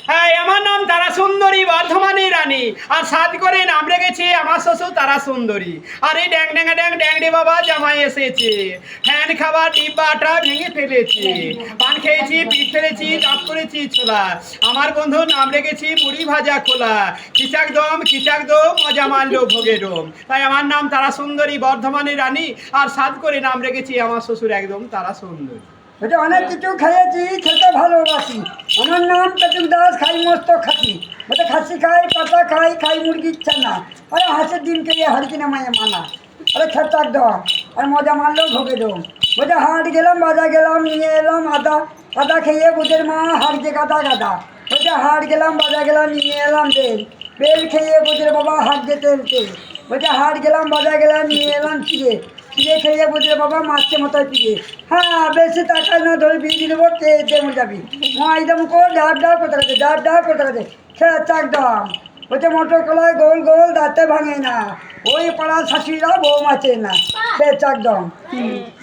হ্যাঁ, আমার নাম তারা সুন্দরী, বর্ধমানের রানী। আর সাথ করে নাম রেখেছি আমার শ্বশুর তারা সুন্দরী। আর এই ড্যাং ড্যাং ড্যাং ড্যাংডে বাবা জামাই এসেছে। ফ্যান খাবার ডিব্বাটা ভেঙে ফেলেছি, পান খেয়েছি, পিঠ ফেলেছি, দাঁত করেছি ছোলা। আমার বন্ধুর নাম রেখেছি মুড়ি ভাজা খোলা। খিচাক দম মজা মারলো ভোগে ডোম। তাই আমার নাম তারা সুন্দরী, বর্ধমানের রানী। আর সাথ করে নাম রেখেছি আমার শ্বশুর একদম তারা সুন্দরী। এটা অনেক কিছু খেয়েছি, খেতে ভালোবাসি। আমার নাম পেটুক দাস, খাই মস্ত খাসি। বলতে খাসি খাই, পাতা খাই, খাই মুরগির ছানা। আরে হাঁসের ডিম খেয়ে হাড়ি কিনা মায়ে মানা। আরে খেতে একদম আর মজা মারলেও ভোগে দম। বলতে হাট গেলাম, বাজার গেলাম, নিয়ে এলাম আদা। আদা খেয়ে বুঝের মা হাড়ছে গাদা গাদা। বলতে হাট গেলাম, বাজার গেলাম, নিয়ে এলাম বেল। বেল খেয়ে বুঝের বাবা হাড়ছে তেল তেল। বলতে হাট গেলাম, বাজার গেলাম, নিয়ে এলাম চিড়ে। চিড়ে খেয়ে বুঝলে বাবা মাছকে মতো পিড়ে। হ্যাঁ, বেশি টাকায় না ধরে বিয়ে দেবো, কে দেবো যাবি মা একদম কো ডাব ডাব করতে গেছে, ডাব ডাব করতে গেছে। খেয়ে চাকদম বলছে মোটর কলায় গোল গোল দাঁতে ভাঙে না, ওই পাড়ার শাশুড়িরা বউ মাছে না। সে চাকদম।